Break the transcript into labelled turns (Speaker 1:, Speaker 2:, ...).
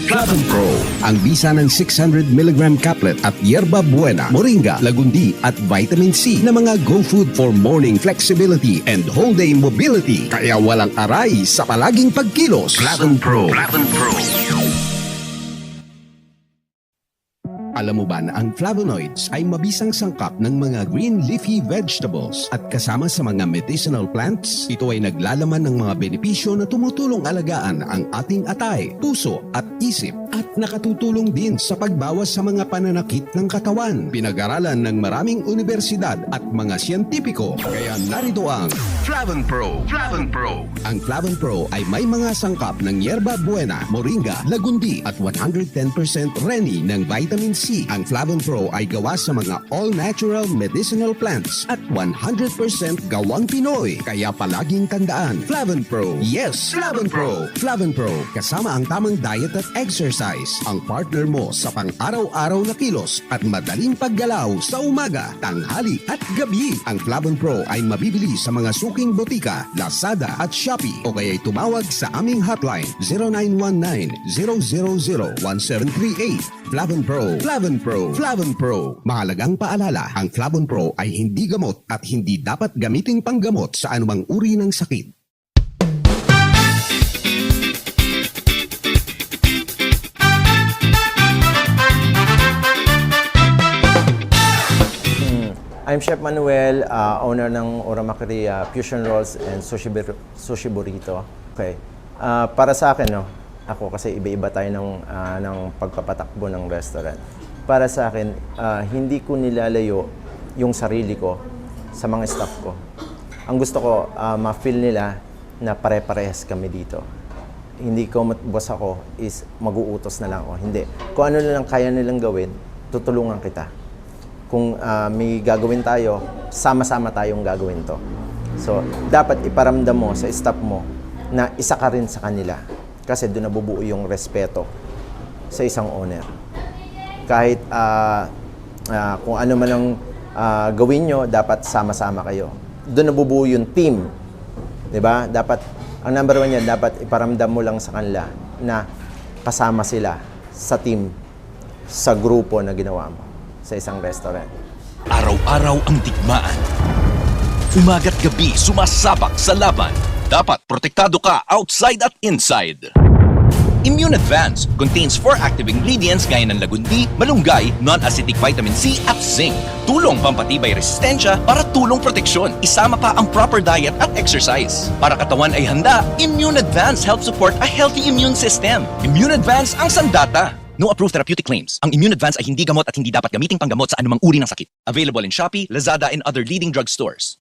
Speaker 1: Flavon Pro, ang bisa ng 600mg caplet at yerba buena, moringa, lagundi at vitamin C na mga go food for morning flexibility and whole day mobility. Kaya walang aray sa palaging pagkilos. Flavon Pro. Flavon Pro. Alam mo ba na ang flavonoids ay mabisang sangkap ng mga green leafy vegetables at kasama sa mga medicinal plants? Ito ay naglalaman ng mga benepisyo na tumutulong alagaan ang ating atay, puso at isip at nakatutulong din sa pagbawas sa mga pananakit ng katawan. Pinag-aralan ng maraming universidad at mga siyentipiko. Kaya narito ang Flavon Pro. Flavon Pro. Ang Flavon Pro ay may mga sangkap ng yerba buena, moringa, lagundi at 110% reni ng vitamin C. Ang Flavon Pro ay gawa sa mga all-natural medicinal plants at 100% gawang Pinoy. Kaya palaging tandaan, Flavon Pro. Yes, Flavon Pro. Flavon Pro, kasama ang tamang diet at exercise. Ang partner mo sa pang-araw-araw na kilos at madaling paggalaw sa umaga, tanghali at gabi. Ang Flavon Pro ay mabibili sa mga suking botika, Lazada at Shopee o kaya'y tumawag sa aming hotline 0919-000-1738. Flavon Pro. Flavon Pro. Flavon Pro. Mahalagang paalala, ang Flavon Pro ay hindi gamot at hindi dapat gamiting panggamot sa anumang uri ng sakit.
Speaker 2: I'm Chef Manuel, owner ng Oramacaria Fusion Rolls and Sushi Burrito. Okay. Para sa akin, no, ako kasi iba-iba tayo ng pagpapatakbo ng restaurant. Para sa akin, hindi ko nilalayo yung sarili ko sa mga staff ko. Ang gusto ko, ma-feel nila na pare-parehas kami dito. Hindi ko boss ako is mag-uutos na lang ako. Hindi. Kung ano na lang kaya nilang gawin, tutulungan kita. Kung may gagawin tayo, sama-sama tayong gagawin to. So, dapat iparamdam mo sa staff mo na isa ka rin sa kanila. Kasi doon nabubuo yung respeto sa isang owner. Kahit kung ano man ang gawin nyo, dapat sama-sama kayo. Doon nabubuo yung team. Diba? Dapat, ang number one yan, dapat iparamdam mo lang sa kanila na kasama sila sa team, sa grupo na ginawa mo sa isang restaurant.
Speaker 3: Araw-araw ang digmaan. Umaga't gabi sumasabak sa laban. Dapat protektado ka outside at inside. Immune Advance contains 4 active ingredients gaya ng lagundi, malunggay, non-acidic vitamin C at zinc. Tulong pampatibay resistensya para tulong proteksyon. Isama pa ang proper diet at exercise. Para katawan ay handa, Immune Advance helps support a healthy immune system. Immune Advance ang sandata. No approved therapeutic claims. Ang Immune Advance ay hindi gamot at hindi dapat gamiting panggamot sa anumang uri ng sakit. Available in Shopee, Lazada, and other leading drugstores.